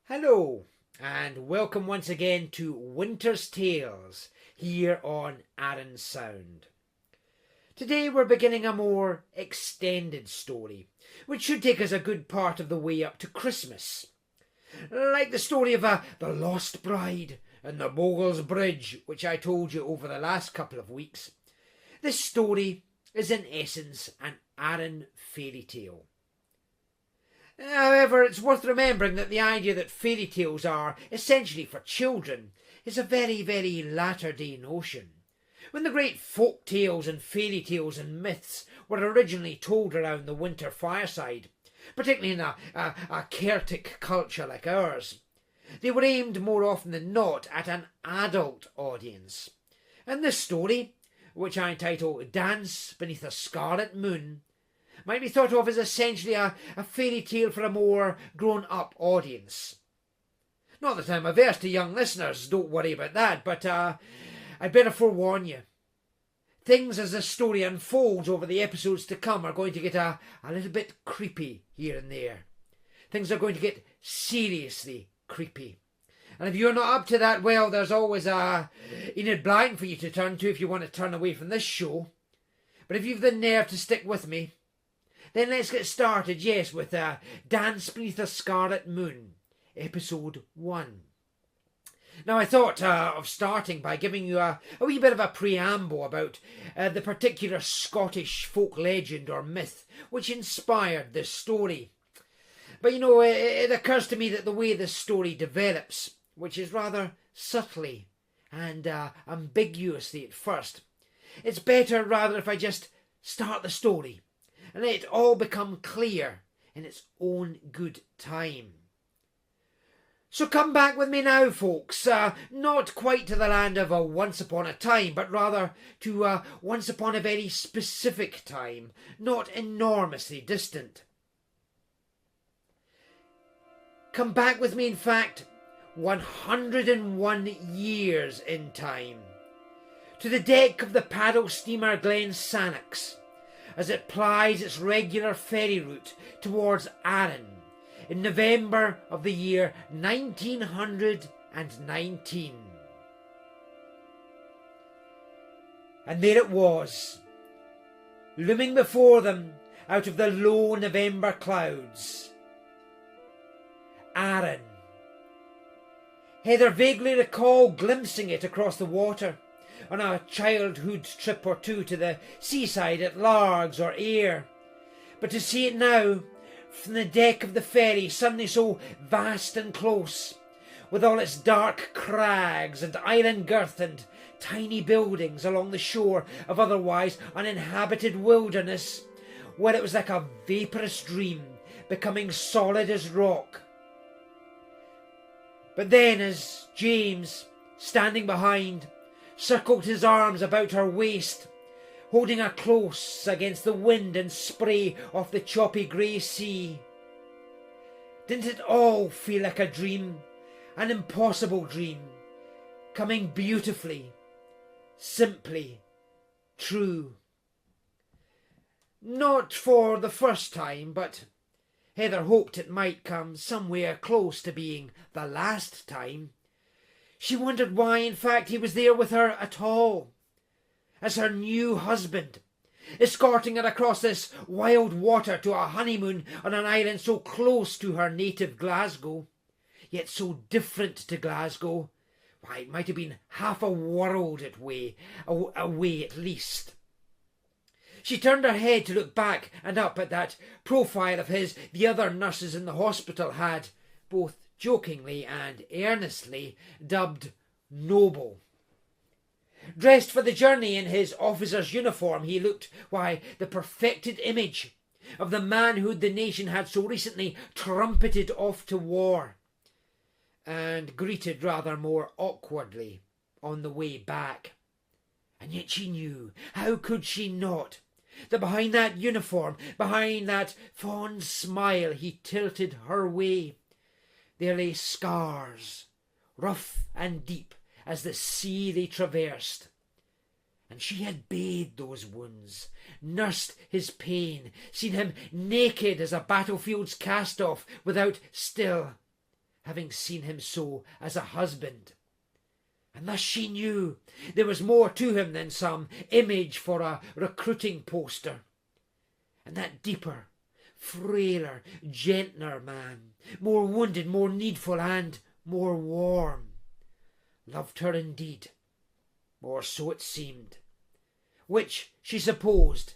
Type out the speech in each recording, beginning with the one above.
Hello, and welcome once again to Winter's Tales here on ArranSound. Today we're beginning a more extended story, which should take us a good part of the way up to Christmas. Like the story of the Lost Bride and the Mogul's Bridge, which I told you over the last couple of weeks, this story is in essence an Arran fairy tale. However, it's worth remembering that the idea that fairy tales are essentially for children is a very, very latter-day notion. When the great folk tales and fairy tales and myths were originally told around the winter fireside, particularly in a Celtic culture like ours, they were aimed more often than not at an adult audience. And this story, which I entitle Dance Beneath a Scarlet Moon, might be thought of as essentially a fairy tale for a more grown-up audience. Not that I'm averse to young listeners, don't worry about that, but I'd better forewarn you. Things as the story unfolds over the episodes to come are going to get a little bit creepy here and there. Things are going to get seriously creepy. And if you're not up to that, well, there's always Enid Blyton for you to turn to if you want to turn away from this show. But if you've the nerve to stick with me, then let's get started, yes, with Dance Beneath a Scarlet Moon, Episode 1. Now, I thought of starting by giving you a wee bit of a preamble about the particular Scottish folk legend or myth which inspired this story. But, it occurs to me that the way this story develops, which is rather subtly and ambiguously at first, it's better rather if I just start the story and let it all become clear in its own good time. So come back with me now, folks, not quite to the land of once upon a time, but rather to once upon a very specific time, not enormously distant. Come back with me, in fact, 101 years in time, to the deck of the paddle steamer Glen Sannox, as it plies its regular ferry route towards Arran in November of the year 1919. And there it was, looming before them out of the low November clouds. Arran. Heather vaguely recalled glimpsing it across the water on a childhood trip or two to the seaside at Largs or Ayr. But to see it now, from the deck of the ferry, suddenly so vast and close, with all its dark crags and island girth and tiny buildings along the shore of otherwise uninhabited wilderness, where it was like a vaporous dream, becoming solid as rock. But then as James, standing behind, circled his arms about her waist, holding her close against the wind and spray off the choppy grey sea, didn't it all feel like a dream, an impossible dream, coming beautifully, simply true? Not for the first time, but Heather hoped it might come somewhere close to being the last time. She wondered why, in fact, he was there with her at all, as her new husband, escorting her across this wild water to a honeymoon on an island so close to her native Glasgow, yet so different to Glasgow. Why, it might have been half a world away at least. She turned her head to look back and up at that profile of his the other nurses in the hospital had, both jokingly and earnestly, dubbed Noble. Dressed for the journey in his officer's uniform, he looked, why, the perfected image of the manhood the nation had so recently trumpeted off to war, and greeted rather more awkwardly on the way back. And yet she knew, how could she not, that behind that uniform, behind that fond smile he tilted her way, there lay scars, rough and deep as the sea they traversed. And she had bathed those wounds, nursed his pain, seen him naked as a battlefield's cast-off, without still having seen him so as a husband. And thus she knew there was more to him than some image for a recruiting poster. And that deeper, frailer, gentler man, more wounded, more needful, and more warm, loved her indeed, or so it seemed, which, she supposed,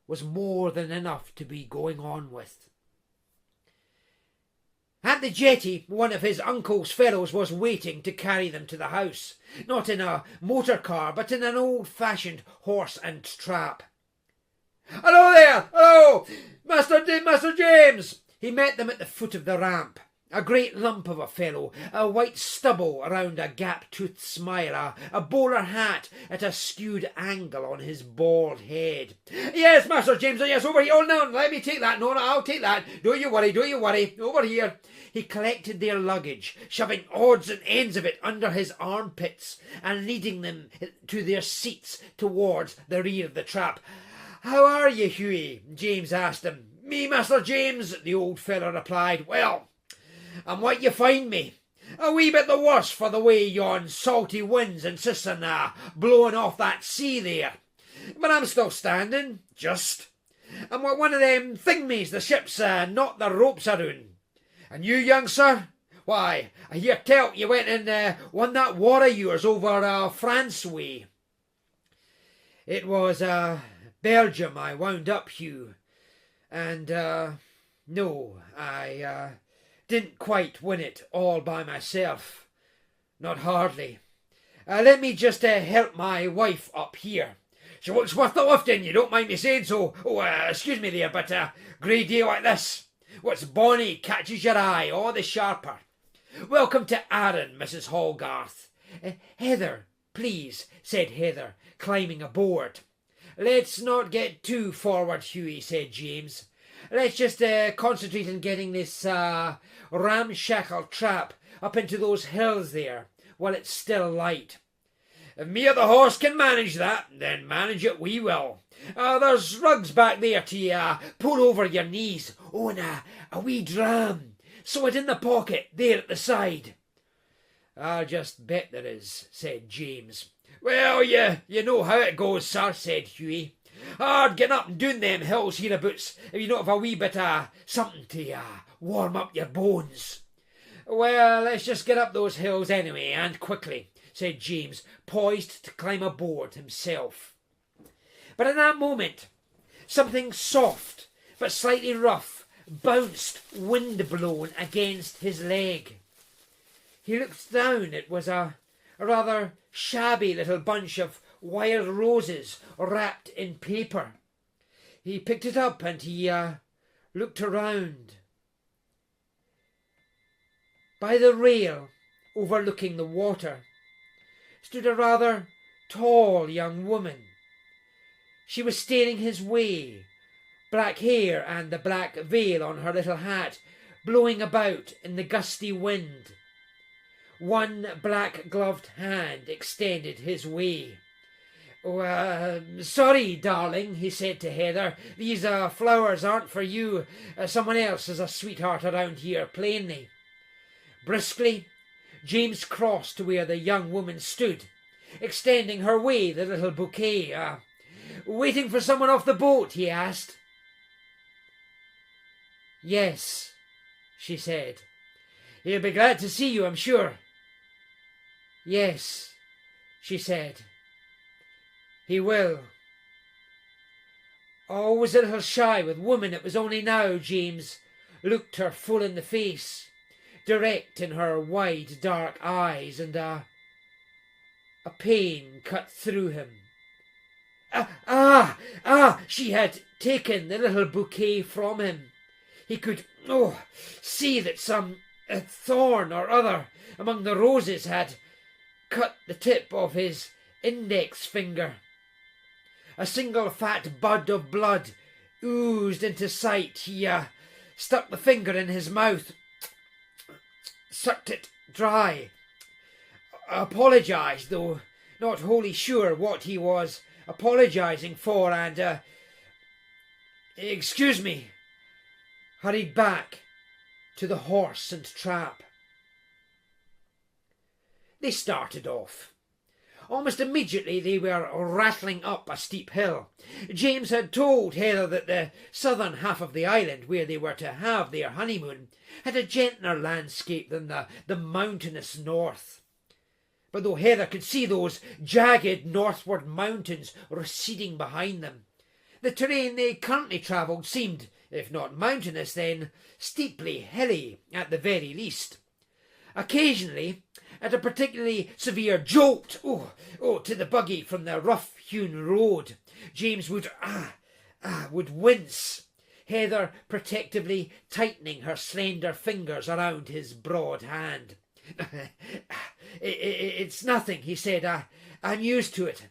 was more than enough to be going on with. At the jetty, one of his uncle's fellows was waiting to carry them to the house, not in a motor car, but in an old-fashioned horse and trap. "Hello there! Hello! Master James!" He met them at the foot of the ramp. A great lump of a fellow, a white stubble around a gap-toothed smile, a bowler hat at a skewed angle on his bald head. "Yes, Master James, yes, over here. Oh, no, let me take that. No, I'll take that. Don't you worry. Over here." He collected their luggage, shoving odds and ends of it under his armpits and leading them to their seats towards the rear of the trap. "How are you, Hughie?" James asked him. "Me, Master James," the old fellow replied. "Well, I'm what you find me. A wee bit the worse for the way yon salty winds insist on blowing off that sea there. But I'm still standing, just. I'm one of them thingies the ship's knot the ropes around. And you, young sir? Why, I hear tell you went and won that war of yours over France way." "It was Belgium I wound up, Hugh. And no, I didn't quite win it all by myself. Not hardly. Let me just help my wife up here. She looks worth the lifting, you don't mind me saying so. Excuse me there, but a grey day like this, what's bonny catches your eye all the sharper. Welcome to Arran, Mrs. Hallgarth." "Heather, please," said Heather, climbing aboard. "Let's not get too forward, Hughie," said James. "Let's just concentrate on getting this ramshackle trap up into those hills there while it's still light." "If me or the horse can manage that, then manage it we will. There's rugs back there to pull over your knees. Oh, and a wee dram. Sew it in the pocket there at the side." "I'll just bet there is," said James. "Well, you know how it goes, sir," said Hughie. "Hard getting up and down them hills hereabouts if you don't have a wee bit of something to warm up your bones." "Well, let's just get up those hills anyway, and quickly," said James, poised to climb aboard himself. But at that moment, something soft but slightly rough bounced wind-blown against his leg. He looked down. It was a rather shabby little bunch of wild roses wrapped in paper. He picked it up and he looked around. By the rail overlooking the water stood a rather tall young woman. She was staring his way, black hair and the black veil on her little hat blowing about in the gusty wind. One black-gloved hand extended his way. Sorry, darling," he said to Heather. "These flowers aren't for you. Someone else is a sweetheart around here, plainly." Briskly, James crossed to where the young woman stood, extending her way the little bouquet. "Waiting for someone off the boat?" he asked. "Yes," she said. "He'll be glad to see you, I'm sure." "Yes," she said. "He will." Always a little shy with women, it was only now James looked her full in the face, direct in her wide dark eyes, and a pain cut through him. She had taken the little bouquet from him. He could see that some thorn or other among the roses had cut the tip of his index finger. A single fat bud of blood oozed into sight. He stuck the finger in his mouth, sucked it dry, apologised, though not wholly sure what he was apologising for, and excuse me, hurried back to the horse and trap. they started off. Almost immediately they were rattling up a steep hill. James had told Heather that the southern half of the island, where they were to have their honeymoon, had a gentler landscape than the mountainous north. But though Heather could see those jagged northward mountains receding behind them, the terrain they currently travelled seemed, if not mountainous then, steeply hilly at the very least. Occasionally, at a particularly severe jolt to the buggy from the rough-hewn road, James would wince, Heather protectively tightening her slender fingers around his broad hand. It's nothing, he said. I'm used to it.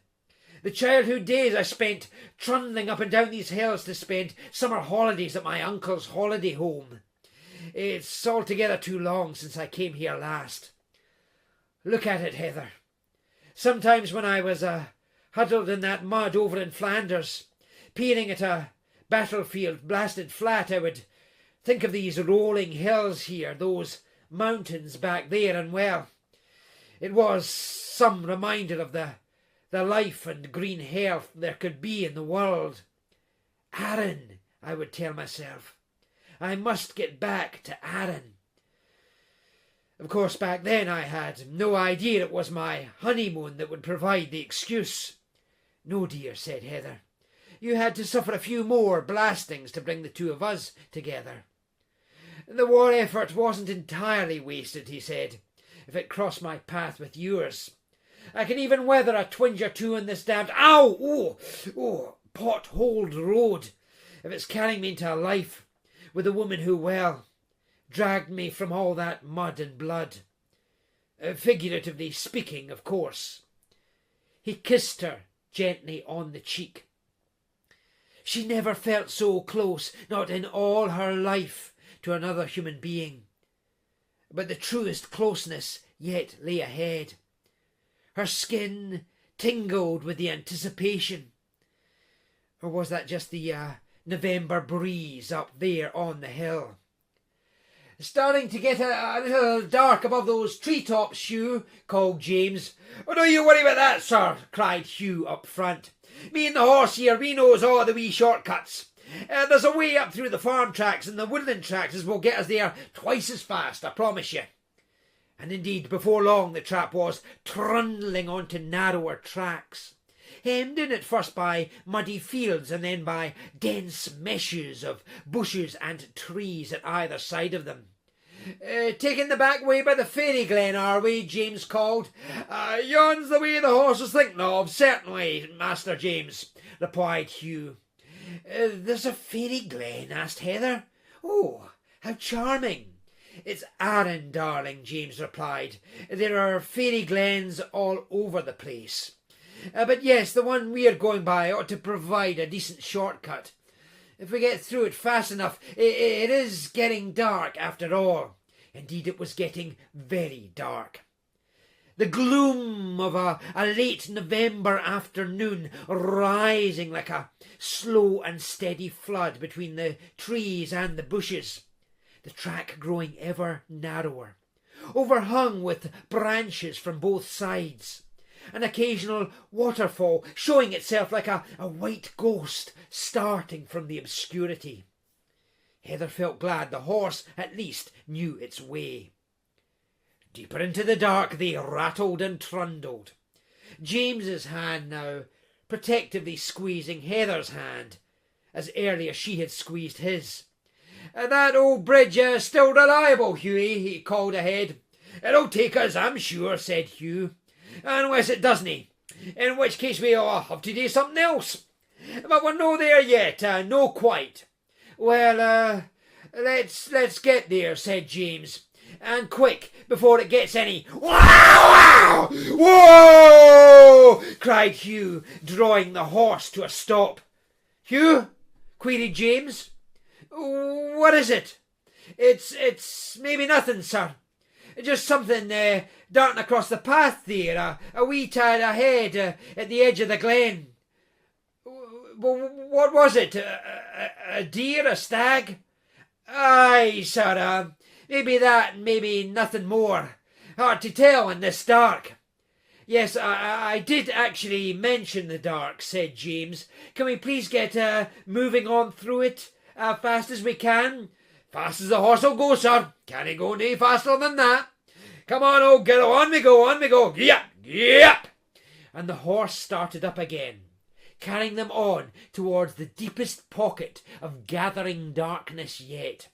The childhood days I spent trundling up and down these hills to spend summer holidays at my uncle's holiday home. It's altogether too long since I came here last. Look at it, Heather. Sometimes when I was huddled in that mud over in Flanders, peering at a battlefield blasted flat, I would think of these rolling hills here, those mountains back there, and well, it was some reminder of the life and green health there could be in the world. Arran, I would tell myself. I must get back to Arran. Of course, back then I had no idea it was my honeymoon that would provide the excuse. No, dear, said Heather. You had to suffer a few more blastings to bring the two of us together. The war effort wasn't entirely wasted, he said, if it crossed my path with yours. I can even weather a twinge or two on this damned potholed road if it's carrying me into a life with a woman who, well, dragged me from all that mud and blood. Figuratively speaking, of course. He kissed her gently on the cheek. She never felt so close, not in all her life, to another human being. But the truest closeness yet lay ahead. Her skin tingled with the anticipation. Or was that just the November breeze up there on the hill? Starting to get a little dark above those treetops, Hugh, called James. Oh, don't you worry about that, sir, cried Hugh up front. Me and the horse here, we knows all the wee shortcuts. There's a way up through the farm tracks and the woodland tracks as will get us there twice as fast, I promise you. And indeed, before long the trap was trundling onto narrower tracks, hemmed in at first by muddy fields and then by dense meshes of bushes and trees at either side of them. Taking the back way by the fairy glen, are we? James called. Yon's the way the horse was thinking of, certainly, Master James, replied Hugh. There's a fairy glen? Asked Heather. Oh, how charming. It's Arran, darling, James replied. There are fairy glens all over the place. But yes, the one we are going by ought to provide a decent shortcut. If we get through it fast enough, it is getting dark after all. Indeed, it was getting very dark. The gloom of a late November afternoon rising like a slow and steady flood between the trees and the bushes, the track growing ever narrower, overhung with branches from both sides, an occasional waterfall showing itself like a white ghost starting from the obscurity. Heather felt glad the horse at least knew its way. Deeper into the dark they rattled and trundled, James's hand now protectively squeezing Heather's hand, as earlier she had squeezed his. That old bridge still reliable, Hughie, he called ahead. It'll take us, I'm sure, said Hugh. Unless it doesn't, in which case we'll have to do something else. But we're no there yet, no quite. Well, let's get there, said James. And quick, before it gets any... Wow! Whoa! Cried Hugh, drawing the horse to a stop. Hugh? Queried James. What is it? It's maybe nothing, sir. Just something darting across the path there, a wee tad ahead at the edge of the glen. What was it? A deer, a stag? Aye, sir, maybe that and maybe nothing more. Hard to tell in this dark." "Yes, I did actually mention the dark," said James. "Can we please get moving on through it fast as we can?" "Fast as the horse'll go, sir. Can't he go no faster than that? Come on, old girl, on we go, on we go. Yep, yep." And the horse started up again, carrying them on towards the deepest pocket of gathering darkness yet.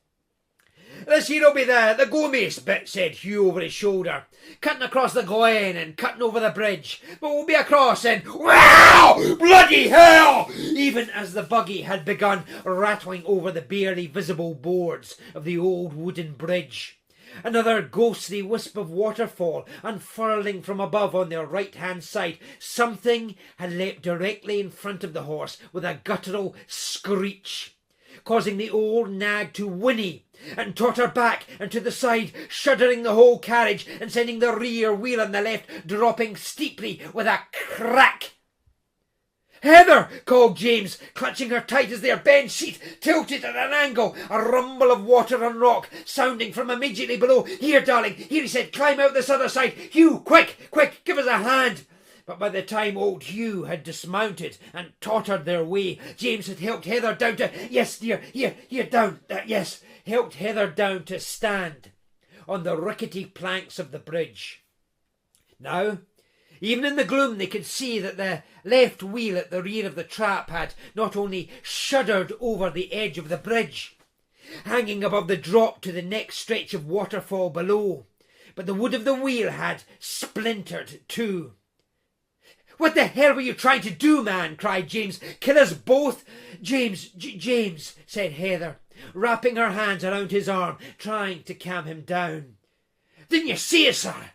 "This here'll be the go-mace bit," said Hugh over his shoulder. "Cutting across the glen and cutting over the bridge. But we'll be across and wow! Bloody hell!" Even as the buggy had begun rattling over the barely visible boards of the old wooden bridge. Another ghostly wisp of waterfall unfurling from above on their right-hand side. Something had leapt directly in front of the horse with a guttural screech, causing the old nag to whinny and totter back and to the side, shuddering the whole carriage and sending the rear wheel on the left dropping steeply with a crack. "Heather!" called James, clutching her tight as their bench seat tilted at an angle, a rumble of water and rock sounding from immediately below. "Here, darling, here," he said, "climb out this other side. Hugh, quick, quick, give us a hand." But by the time old Hugh had dismounted and tottered their way, James had helped Heather down to... "Yes, dear, here, down, yes," helped Heather down to stand on the rickety planks of the bridge. Now, even in the gloom, they could see that the left wheel at the rear of the trap had not only shuddered over the edge of the bridge, hanging above the drop to the next stretch of waterfall below, but the wood of the wheel had splintered too. "What the hell were you trying to do, man?" cried James. "Kill us both?" James, said Heather, wrapping her hands around his arm, trying to calm him down. "Didn't you see it, sir?"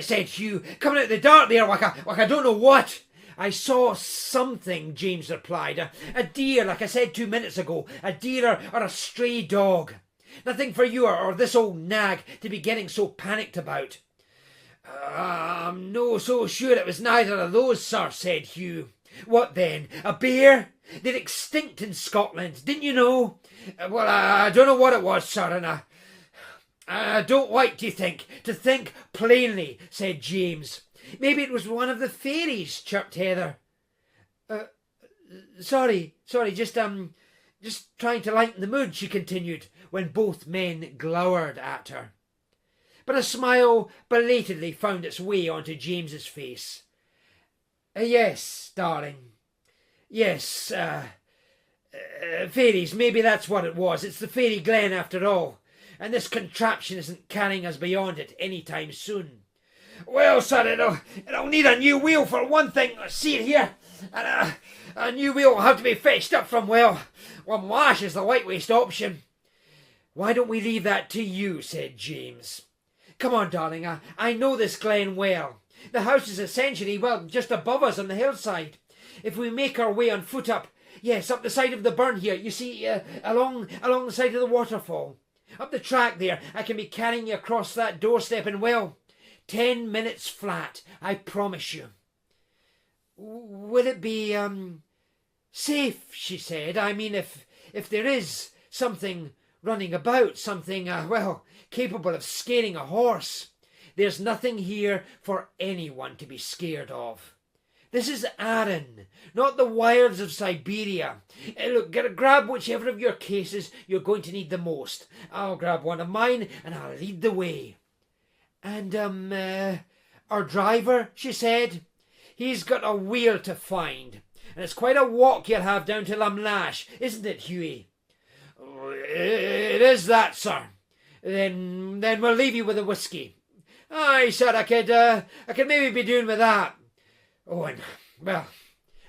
said Hugh, "coming out of the dark there like I don't know what." "I saw something," James replied. A deer, like I said 2 minutes ago. A deer or a stray dog. Nothing for you or this old nag to be getting so panicked about." "I'm no so sure it was neither of those, sir," said Hugh. "What then? A bear? They're extinct in Scotland, didn't you know?" "Well, I don't know what it was, sir, and I don't like to think plainly," said James. "Maybe it was one of the fairies," chirped Heather. Sorry, just trying to lighten the mood," she continued, when both men glowered at her. But a smile belatedly found its way onto James's face. "Yes, darling. Yes, fairies, maybe that's what it was. It's the fairy glen after all, and this contraption isn't carrying us beyond it any time soon." "Well, sir, it'll need a new wheel for one thing. See it here? And a new wheel will have to be fetched up from, well, Lash is the lightweight option." "Why don't we leave that to you?" said James. "Come on, darling, I know this glen well. The house is essentially, well, just above us on the hillside. If we make our way on foot up the side of the burn here, you see, along the side of the waterfall. Up the track there, I can be carrying you across that doorstep in, well, 10 minutes flat, I promise you." "Will it be, safe?" she said. "I mean, if there is something running about, something, capable of scaring a horse." "There's nothing here for anyone to be scared of. This is Arran, not the wilds of Siberia. Look, grab whichever of your cases you're going to need the most. I'll grab one of mine and I'll lead the way." "And, our driver," she said. "He's got a wheel to find, and it's quite a walk you'll have down to Lash, isn't it, Hughie?" "It is that, sir." Then we'll leave you with the whiskey." "Aye, sir, I could maybe be doing with that." "Oh, and, well,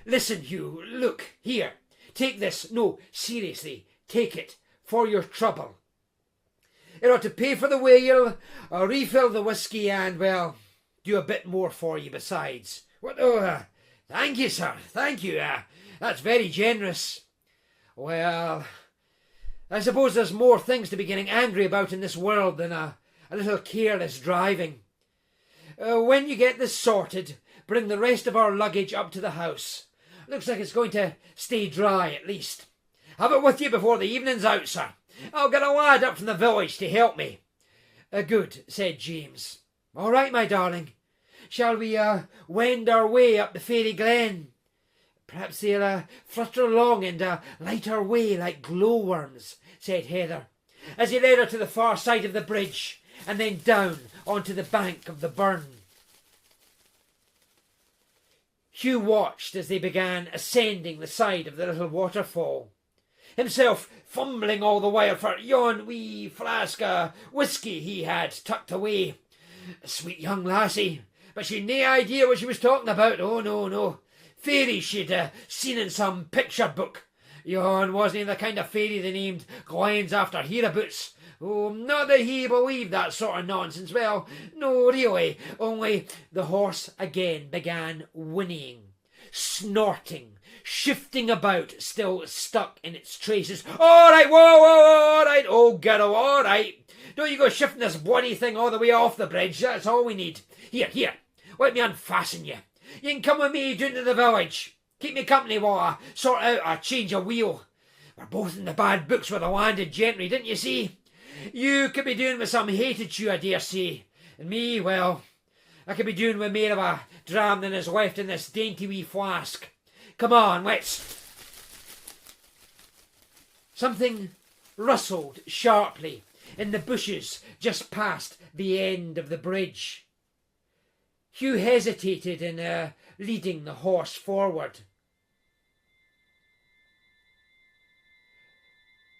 listen, Hugh, look, here, take this. No, seriously, take it, for your trouble. It ought to pay for the whale, refill the whiskey, and, well, do a bit more for you besides." "What? Oh, thank you, sir, thank you. That's very generous." "Well, I suppose there's more things to be getting angry about in this world than a little careless driving. When you get this sorted, bring the rest of our luggage up to the house. Looks like it's going to stay dry, at least. Have it with you before the evening's out, sir. I'll get a lad up from the village to help me." "Good," said James. All right, my darling. Shall we wend our way up the fairy glen? Perhaps they'll flutter along and light our way like glowworms, said Heather, as he led her to the far side of the bridge and then down onto the bank of the burn. Hugh watched as they began ascending the side of the little waterfall, himself fumbling all the while for yon wee flask of whisky he had tucked away. A sweet young lassie, but she'd no idea what she was talking about. Oh, no. Fairies she'd seen in some picture book. Yon wasn't the kind of fairy they named Gwen's after hereabouts. Oh, not that he believed that sort of nonsense. Well, no, really. Only the horse again began whinnying, snorting, shifting about, still stuck in its traces. All right, whoa, all right, old girl, all right. Don't you go shifting this bloody thing all the way off the bridge. That's all we need. Here, let me unfasten you. You can come with me down to the village. Keep me company while I sort out a change of wheel. We're both in the bad books with the landed gentry, didn't you see? You could be doing with some hated you, I dare say. And me, well, I could be doing with more of a dram than is left in this dainty wee flask. Come on, let's... Something rustled sharply in the bushes just past the end of the bridge. Hugh hesitated in leading the horse forward.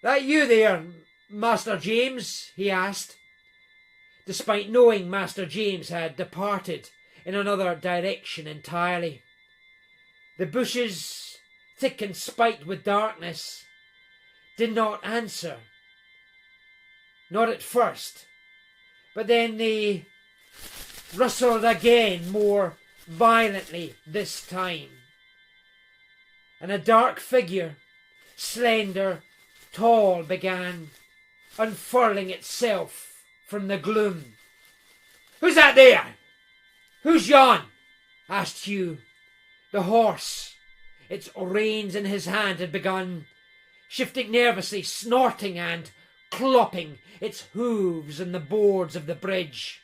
That you there, Master James? He asked, despite knowing Master James had departed in another direction entirely. The bushes, thick and spiked with darkness, did not answer. Not at first, but then they rustled again more violently this time, and a dark figure, slender, tall, began unfurling itself from the gloom. Who's that there? Who's yon? Asked Hugh. The horse, its reins in his hand, had begun shifting nervously, snorting and clopping its hooves in the boards of the bridge.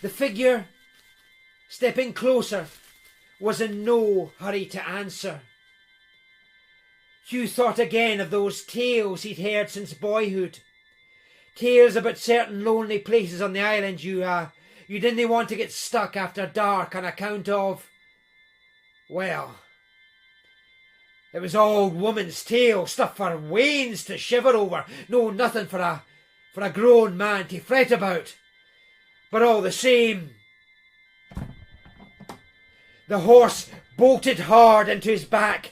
The figure, stepping closer, was in no hurry to answer. Hugh thought again of those tales he'd heard since boyhood. Tales about certain lonely places on the island you didn't want to get stuck after dark on account of... Well, it was old woman's tale, stuff for wains to shiver over. No, nothing for a grown man to fret about. But all the same... The horse bolted hard into his back,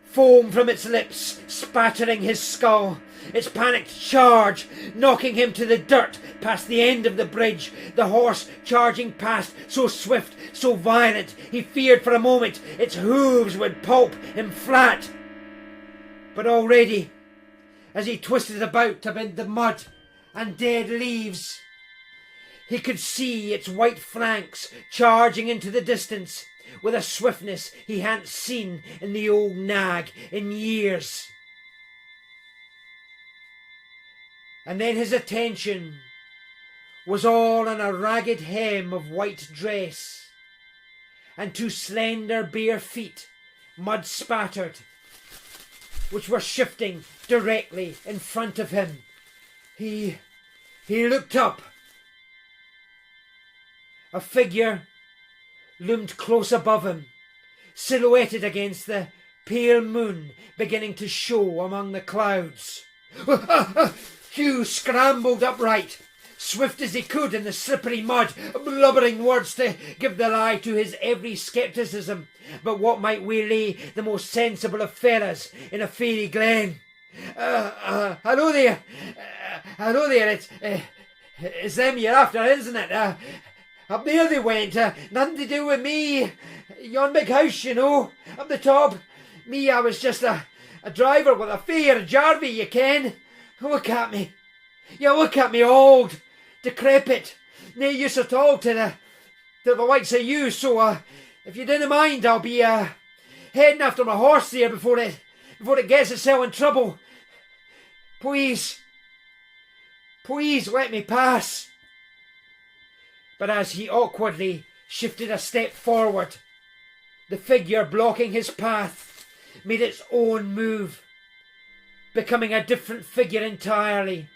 foam from its lips spattering his skull, its panicked charge knocking him to the dirt past the end of the bridge, the horse charging past, so swift, so violent, he feared for a moment its hooves would pulp him flat. But already, as he twisted about amid the mud and dead leaves, he could see its white flanks charging into the distance with a swiftness he hadn't seen in the old nag in years. And then his attention was all on a ragged hem of white dress and two slender bare feet, mud-spattered, which were shifting directly in front of him. He looked up. A figure loomed close above him, silhouetted against the pale moon beginning to show among the clouds. Hugh scrambled upright, swift as he could in the slippery mud, blubbering words to give the lie to his every scepticism but what might waylay the most sensible of fellas in a fairy glen. Hello there. Hello there. It's them you're after, isn't it? Up there they went. Nothing to do with me. Yon big house, you know, up the top. Me, I was just a driver with a fair Jarvey, you ken. Look at me. You look at me, old, decrepit, no use at all to the likes of you, so if you didn't mind, I'll be heading after my horse there before it gets itself in trouble. Please, Please let me pass." But as he awkwardly shifted a step forward, the figure blocking his path made its own move, becoming a different figure entirely.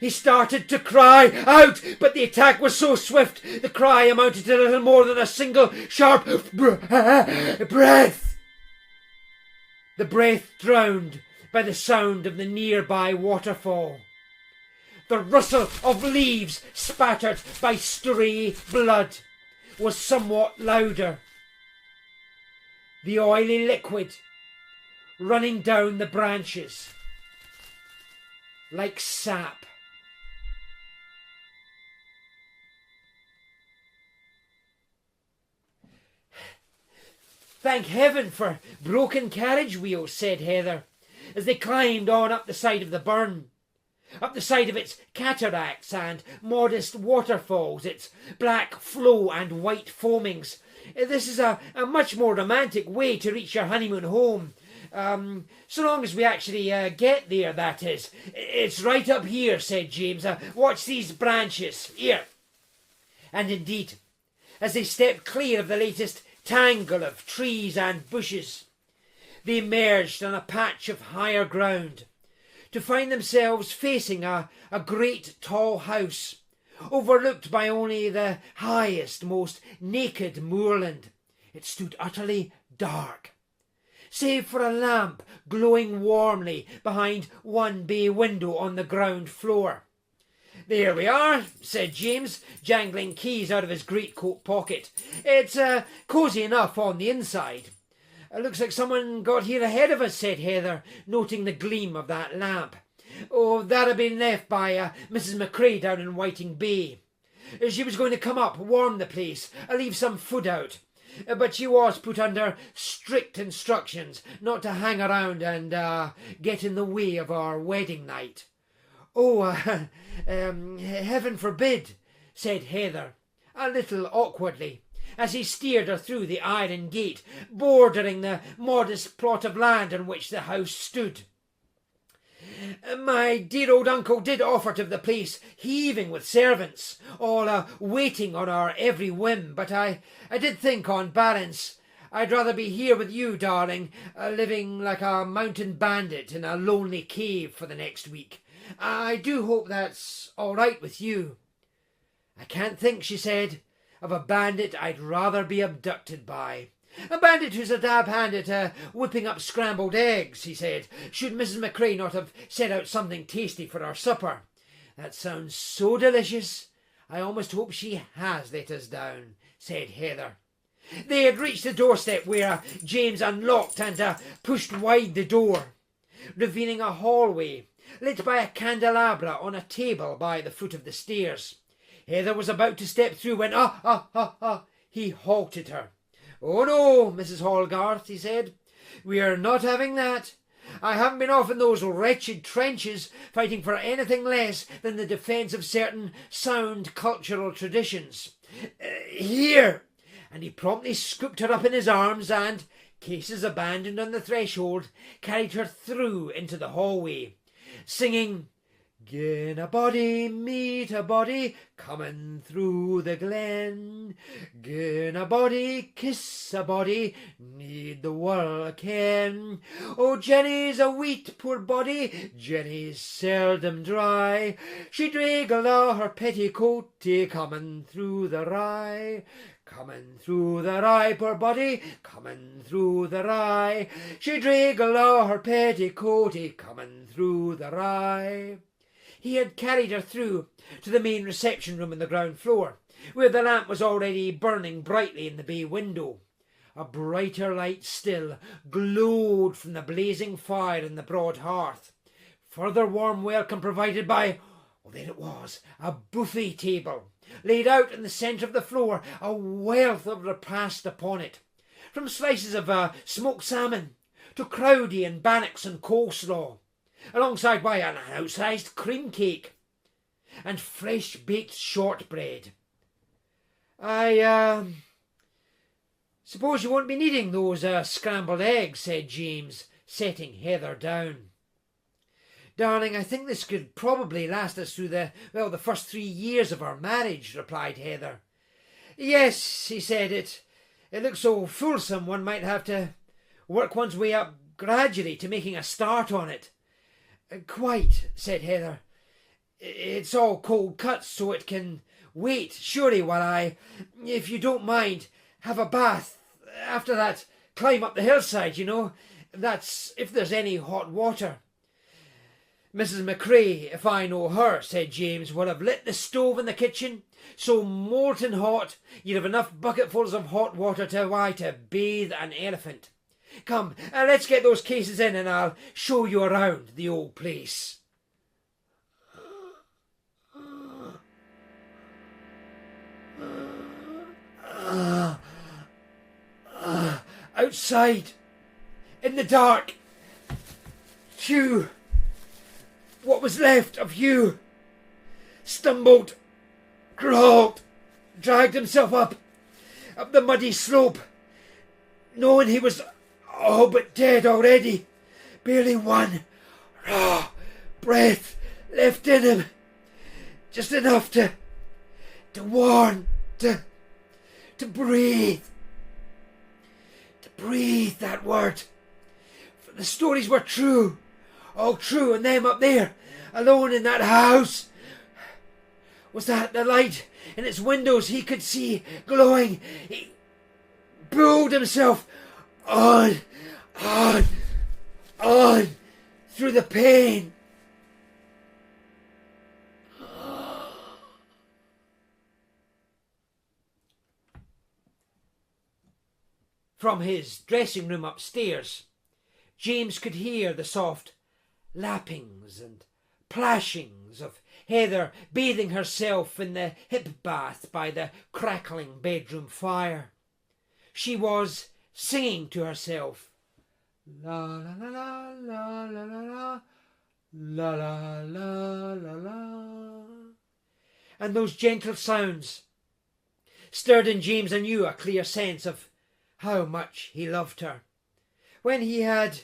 He started to cry out, but the attack was so swift, the cry amounted to little more than a single sharp breath. The breath drowned by the sound of the nearby waterfall. The rustle of leaves spattered by stray blood was somewhat louder. The oily liquid running down the branches like sap. "Thank heaven for broken carriage wheels," said Heather, as they climbed on up the side of the burn, up the side of its cataracts and modest waterfalls, its black flow and white foamings. "This is a much more romantic way to reach your honeymoon home. So long as we actually get there, that is. It's right up here," said James. "Watch these branches. Here." And indeed, as they stepped clear of the latest tangle of trees and bushes, they emerged on a patch of higher ground to find themselves facing a great tall house, overlooked by only the highest, most naked moorland. It stood utterly dark, save for a lamp glowing warmly behind one bay window on the ground floor. "There we are," said James, jangling keys out of his greatcoat pocket. "It's cosy enough on the inside." "Looks like someone got here ahead of us," said Heather, noting the gleam of that lamp. "Oh, that had been left by Mrs. McCrae down in Whiting Bay. She was going to come up, warm the place, leave some food out. But she was put under strict instructions not to hang around and get in the way of our wedding night." "Oh, heaven forbid," said Heather, a little awkwardly, as he steered her through the iron gate bordering the modest plot of land on which the house stood. "My dear old uncle did offer to have the place heaving with servants, all waiting on our every whim, but I did think, on balance, I'd rather be here with you, darling, living like a mountain bandit in a lonely cave for the next week. I do hope that's all right with you." "I can't think," she said, "of a bandit I'd rather be abducted by." "A bandit who's a dab hand at whipping up scrambled eggs," he said. "Should Mrs. McCrae not have set out something tasty for our supper?" "That sounds so delicious. I almost hope she has let us down," said Heather. They had reached the doorstep where James unlocked and pushed wide the door, revealing a hallway lit by a candelabra on a table by the foot of the stairs. Heather was about to step through when he halted her. "Oh no, Mrs. Hallgarth," he said, "we're not having that. I haven't been off in those wretched trenches fighting for anything less than the defence of certain sound cultural traditions. Here!" And he promptly scooped her up in his arms and, cases abandoned on the threshold, carried her through into the hallway, singing, "Gin a body meet a body comin' through the glen, gin a body kiss a body, need the world ken. Oh, Jenny's a wheat poor body, Jenny's seldom dry, she driggled a her petticoatie comin' through the rye. Comin' through the rye, poor body, comin' through the rye, she driggled a her petticoatie comin' through the rye." He had carried her through to the main reception room on the ground floor, where the lamp was already burning brightly in the bay window. A brighter light still glowed from the blazing fire in the broad hearth. Further warm welcome provided by, there it was, a buffet table, laid out in the centre of the floor, a wealth of repast upon it, from slices of smoked salmon to crowdie and bannocks and coleslaw, alongside by an outsized cream cake and fresh baked shortbread. "I suppose you won't be needing those scrambled eggs," said James, setting Heather down. "Darling, I think this could probably last us through the first 3 years of our marriage," replied Heather. "Yes," he said, it looks so fulsome one might have to work one's way up gradually to making a start on it." "Quite," said Heather. "It's all cold cuts, so it can wait, surely, while I, if you don't mind, have a bath. After that climb up the hillside, you know. That's if there's any hot water." "Mrs. McCrae, if I know her," said James, "would have lit the stove in the kitchen so molten hot you'd have enough bucketfuls of hot water to bathe an elephant. Come, let's get those cases in and I'll show you around the old place." Outside, in the dark, Hugh, what was left of Hugh, stumbled, crawled, dragged himself up the muddy slope, knowing he was all but dead already, barely one raw breath left in him, just enough to warn, to breathe. Breathe, that word. For the stories were true, all true, and them up there, alone in that house. Was that the light in its windows he could see glowing? He pulled himself on, through the pain. From his dressing room upstairs, James could hear the soft lappings and plashings of Heather bathing herself in the hip bath by the crackling bedroom fire. She was singing to herself, "La la la la la la la la la la la la," and those gentle sounds stirred in James anew a clear sense of how much he loved her. When he had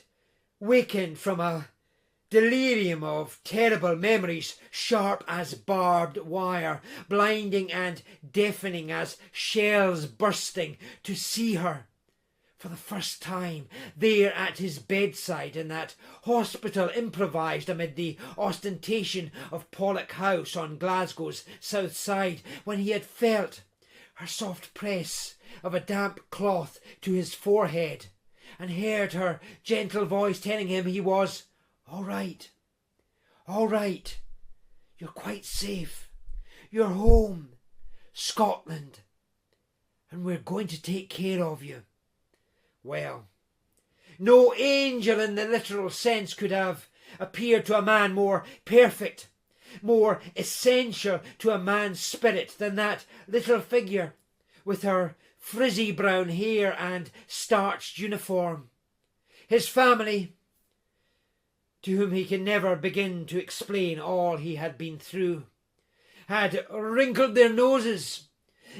wakened from a delirium of terrible memories, sharp as barbed wire, blinding and deafening as shells bursting, to see her for the first time there at his bedside in that hospital improvised amid the ostentation of Pollock House on Glasgow's south side, when he had felt her soft press of a damp cloth to his forehead, and heard her gentle voice telling him he was all right, you're quite safe, you're home, Scotland, and we're going to take care of you. Well, no angel in the literal sense could have appeared to a man more perfect, more essential to a man's spirit than that little figure with her frizzy brown hair and starched uniform. His family, to whom he can never begin to explain all he had been through, had wrinkled their noses,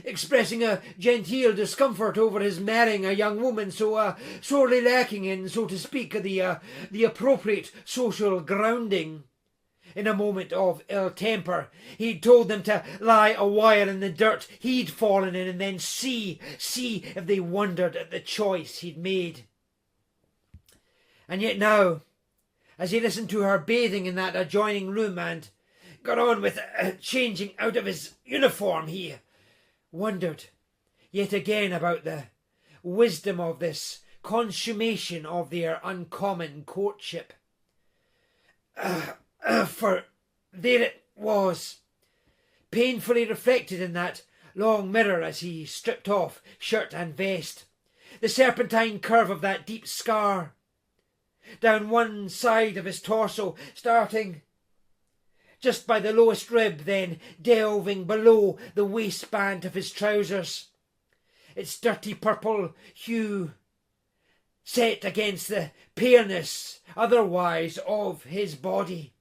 expressing a genteel discomfort over his marrying a young woman so sorely lacking in, so to speak, the appropriate social grounding. In a moment of ill temper, he'd told them to lie a while in the dirt he'd fallen in, and then see if they wondered at the choice he'd made. And yet now, as he listened to her bathing in that adjoining room and got on with changing out of his uniform, he wondered yet again about the wisdom of this consummation of their uncommon courtship. For there it was, painfully reflected in that long mirror as he stripped off shirt and vest, the serpentine curve of that deep scar down one side of his torso, starting just by the lowest rib, then delving below the waistband of his trousers, its dirty purple hue set against the paleness otherwise of his body.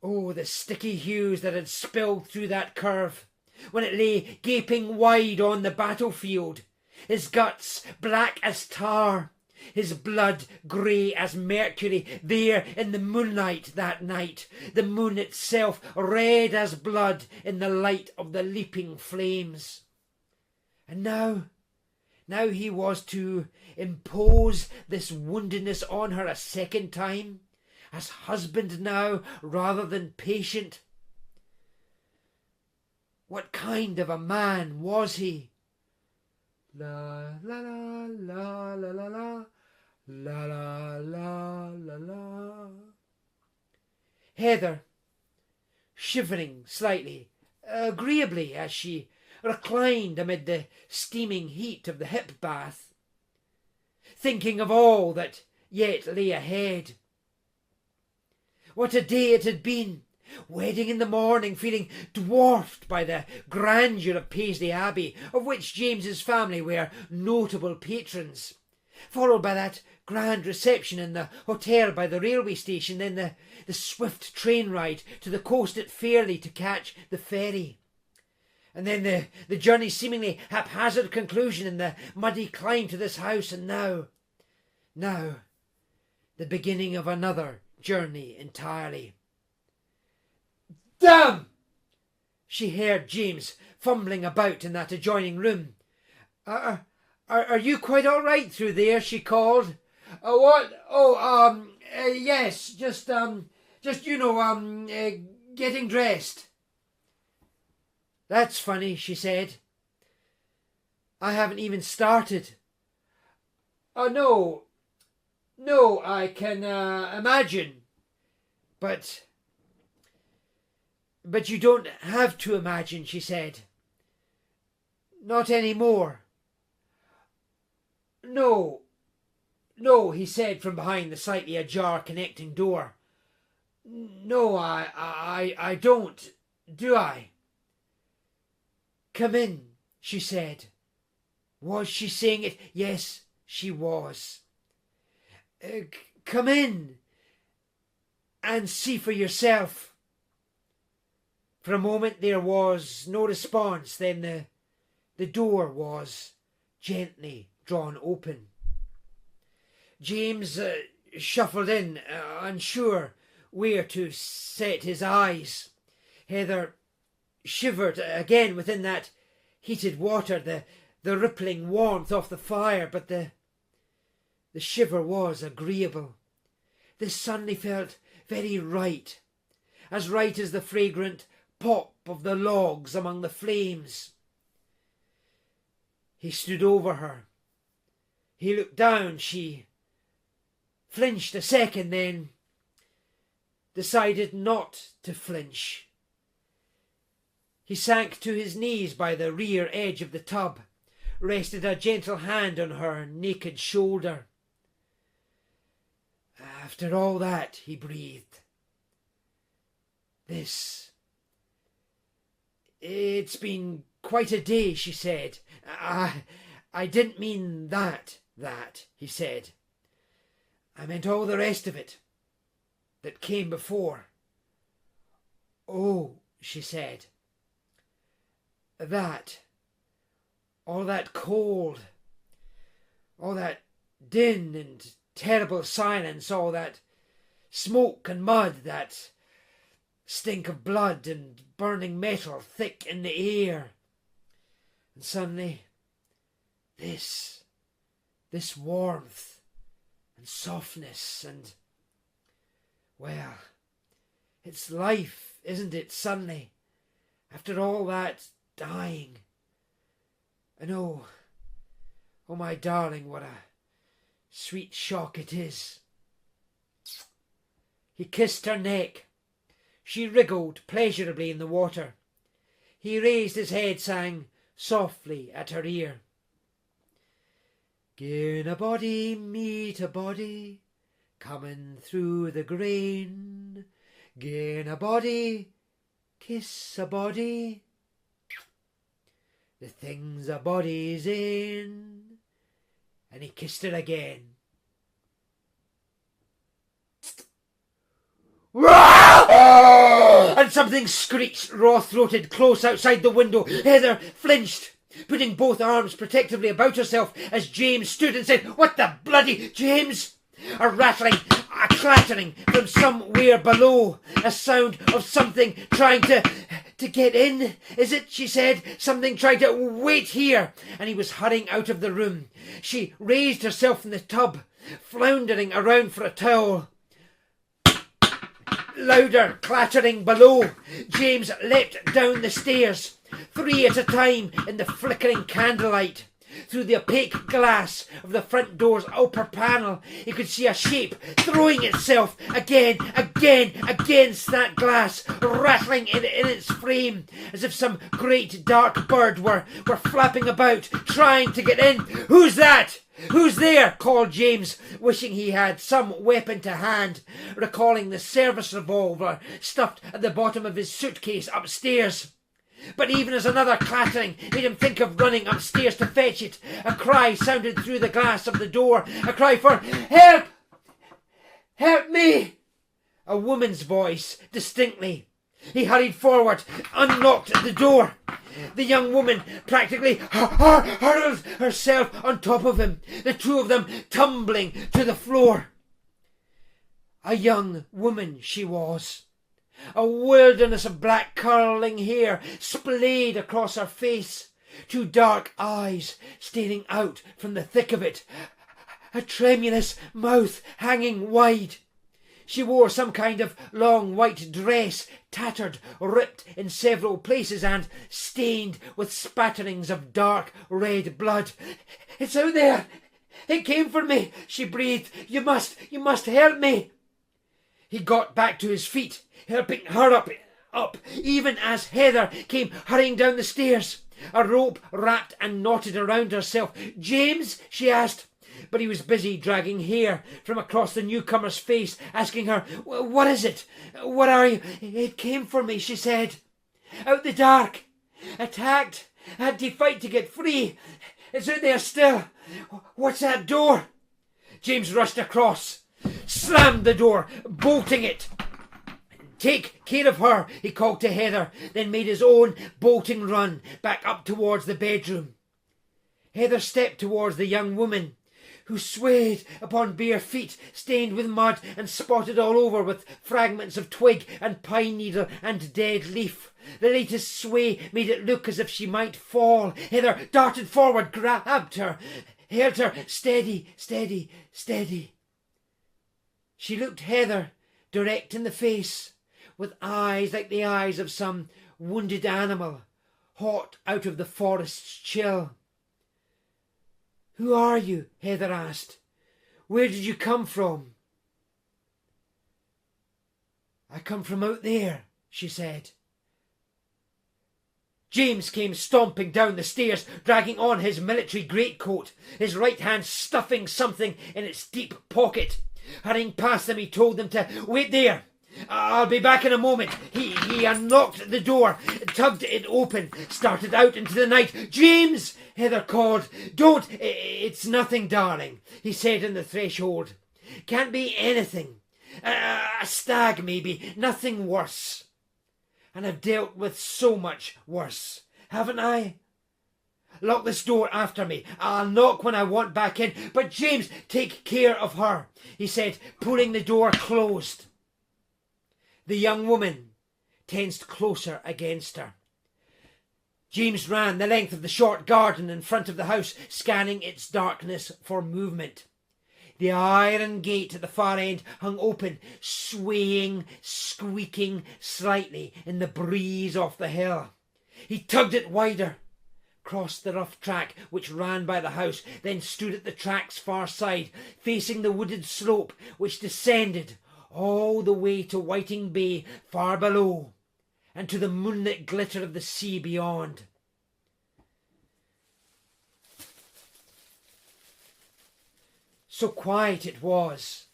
Oh, the sticky hues that had spilled through that curve when it lay gaping wide on the battlefield, his guts black as tar, his blood grey as mercury there in the moonlight that night, the moon itself red as blood in the light of the leaping flames. And now he was to impose this woundedness on her a second time, as husband now rather than patient. What kind of a man was he? La la la la la la la la la la la la. Heather, shivering slightly, agreeably as she reclined amid the steaming heat of the hip bath, thinking of all that yet lay ahead. What a day it had been! Wedding in the morning, feeling dwarfed by the grandeur of Paisley Abbey, of which James's family were notable patrons, followed by that grand reception in the hotel by the railway station, then the swift train ride to the coast at Fairlie to catch the ferry, and then the journey's seemingly haphazard conclusion in the muddy climb to this house, and now the beginning of another journey entirely. Damn! She heard James fumbling about in that adjoining room. Are you quite all right through there? She called. What? Oh, yes, just getting dressed. That's funny, she said. I haven't even started. Oh, no, I can imagine. But you don't have to imagine, she said. Not any more. No, he said from behind the slightly ajar connecting door. No, I don't, do I? Come in, she said. Was she saying it? Yes, she was. Come in and see for yourself. For a moment there was no response, then the door was gently drawn open. James shuffled in, unsure where to set his eyes. Heather shivered again within that heated water, the rippling warmth of the fire, but the shiver was agreeable. This suddenly felt very right as the fragrant pop of the logs among the flames. He stood over her. He looked down. She flinched a second, then decided not to flinch. He sank to his knees by the rear edge of the tub, rested a gentle hand on her naked shoulder. After all that, he breathed. It's been quite a day, she said. I didn't mean that, he said. I meant all the rest of it that came before. Oh, she said. All that cold, all that din and terrible silence, all that smoke and mud, that stink of blood and burning metal thick in the air. And suddenly, this warmth and softness and, well, it's life, isn't it, suddenly, after all that dying. And oh, my darling, what a sweet shock it is. He kissed her neck. She wriggled pleasurably in the water. He raised his head, sang softly at her ear. Gin a body meet a body, coming through the grain. Gin a body kiss a body, the things a body's in. And he kissed her again. And something screeched raw-throated close outside the window. Heather flinched. putting both arms protectively about herself as James stood and said, "What the bloody, James?" A rattling, a clattering from somewhere below, a sound of something trying to get in. "Is it?" she said. "Something trying to wait here." And he was hurrying out of the room. She raised herself from the tub, floundering around for a towel. Louder clattering below. James leapt down the stairs, 3 at a time in the flickering candlelight. Through the opaque glass of the front door's upper panel, he could see a shape throwing itself again against that glass, rattling in its frame, as if some great dark bird were flapping about, trying to get in. "Who's that? Who's there?" called James, wishing he had some weapon to hand, recalling the service revolver stuffed at the bottom of his suitcase upstairs. But even as another clattering made him think of running upstairs to fetch it, a cry sounded through the glass of the door, a cry for "Help! Help me!" A woman's voice, distinctly. He hurried forward, unlocked the door. The young woman practically hurled herself on top of him, the two of them tumbling to the floor. A young woman she was. A wilderness of black curling hair splayed across her face, 2 dark eyes staring out from the thick of it, a tremulous mouth hanging wide. She wore some kind of long white dress, tattered, ripped in several places and stained with spatterings of dark red blood. "It's out there! It came for me!" she breathed. You must help me!" He got back to his feet, helping her up, even as Heather came hurrying down the stairs, a rope wrapped and knotted around herself. "James?" she asked, but he was busy dragging hair from across the newcomer's face, asking her, "What is it? What are you?" "It came for me," she said. "Out the dark. Attacked. Had to fight to get free. It's out there still. What's that door?" James rushed across, slammed the door, bolting it. "Take care of her," he called to Heather, then made his own bolting run back up towards the bedroom. Heather stepped towards the young woman, who swayed upon bare feet, stained with mud and spotted all over with fragments of twig and pine needle and dead leaf. The latest sway made it look as if she might fall. Heather darted forward, grabbed her, held her steady, steady, steady. She looked Heather direct in the face, with eyes like the eyes of some wounded animal, hot out of the forest's chill. "Who are you?" Heather asked. "Where did you come from?" "I come from out there," she said. James came stomping down the stairs, dragging on his military greatcoat, his right hand stuffing something in its deep pocket. Hurrying past them, he told them to wait there. "I'll be back in a moment." He unlocked the door, tugged it open, started out into the night. "James!" Heather called. "Don't! It's nothing, darling," he said in the threshold. "Can't be anything. A stag, maybe. Nothing worse. And I've dealt with so much worse, haven't I? Lock this door after me. I'll knock when I want back in. But James, take care of her," he said, pulling the door closed. The young woman tensed closer against her. James ran the length of the short garden in front of the house, scanning its darkness for movement. The iron gate at the far end hung open, swaying, squeaking slightly in the breeze off the hill. He tugged it wider, crossed the rough track which ran by the house, then stood at the track's far side, facing the wooded slope which descended all the way to Whiting Bay far below, and to the moonlit glitter of the sea beyond. So quiet it was.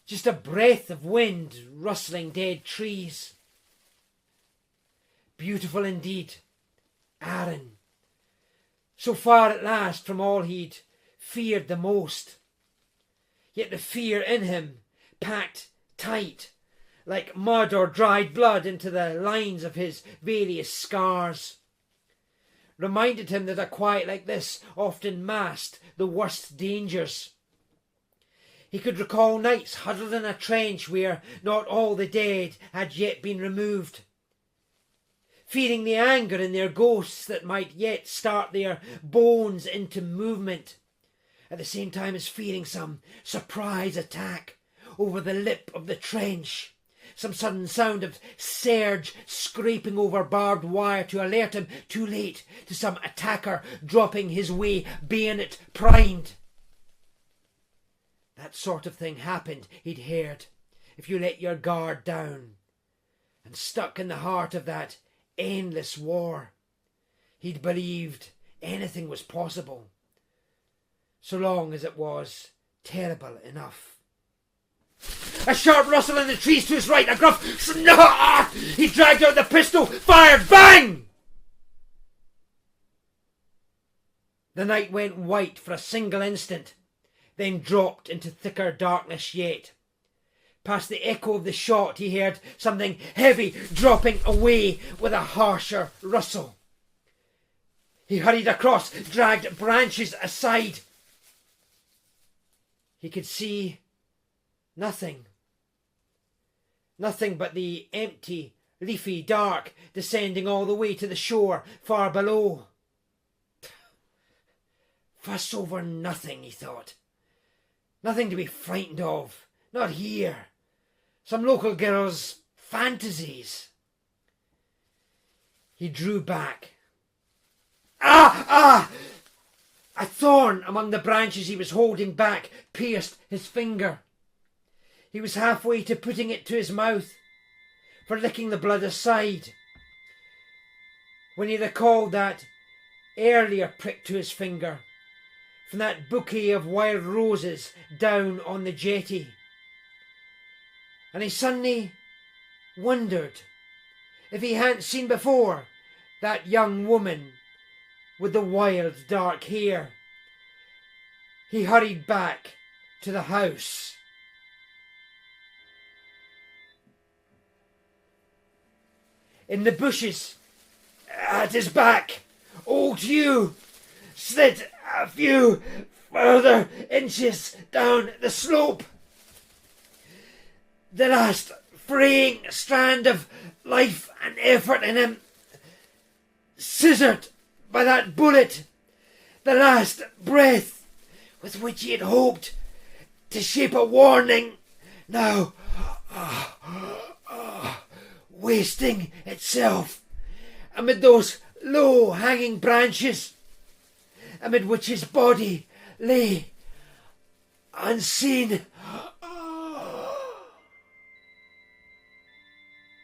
Just a breath of wind rustling dead trees. Beautiful indeed. Arran. So far at last from all he'd feared the most. Yet the fear in him packed tight, like mud or dried blood into the lines of his various scars. reminded him that a quiet like this often masked the worst dangers. He could recall nights huddled in a trench where not all the dead had yet been removed, fearing the anger in their ghosts that might yet start their bones into movement, at the same time as fearing some surprise attack over the lip of the trench, some sudden sound of Serge scraping over barbed wire to alert him too late to some attacker dropping his way, bayonet primed. That sort of thing happened, he'd heard, if you let your guard down. And stuck in the heart of that endless war, he'd believed anything was possible, so long as it was terrible enough. A sharp rustle in the trees to his right, a gruff snarl. He dragged out the pistol, fired, bang! The night went white for a single instant, then dropped into thicker darkness yet. Past the echo of the shot he heard something heavy dropping away with a harsher rustle. He hurried across, dragged branches aside. He could see nothing. Nothing but the empty, leafy dark descending all the way to the shore far below. Fuss over nothing, he thought. Nothing to be frightened of. Not here. Some local girl's fantasies. He drew back. Ah! A thorn among the branches he was holding back pierced his finger. He was halfway to putting it to his mouth, for licking the blood aside, when he recalled that earlier prick to his finger from that bouquet of wild roses down on the jetty. And he suddenly wondered if he hadn't seen before that young woman with the wild dark hair. He hurried back to the house. In the bushes at his back, old Hugh slid a few further inches down the slope. The last fraying strand of life and effort in him scissored by that bullet, the last breath with which he had hoped to shape a warning, now wasting itself amid those low-hanging branches, amid which his body lay unseen.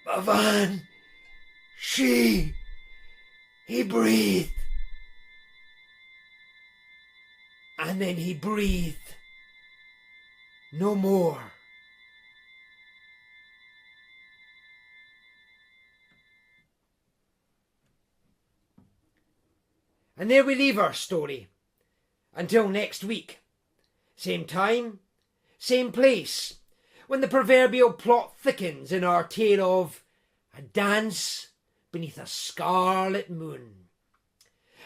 Baobhan, he breathed. And then he breathed no more. And there we leave our story. Until next week. Same time, same place, when the proverbial plot thickens in our tale of A Dance Beneath a Scarlet Moon.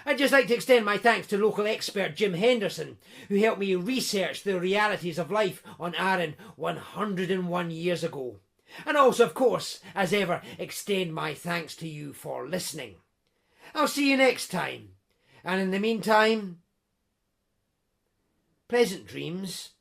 I'd just like to extend my thanks to local expert Jim Henderson, who helped me research the realities of life on Arran 101 years ago. And also, of course, as ever, extend my thanks to you for listening. I'll see you next time. And in the meantime, pleasant dreams.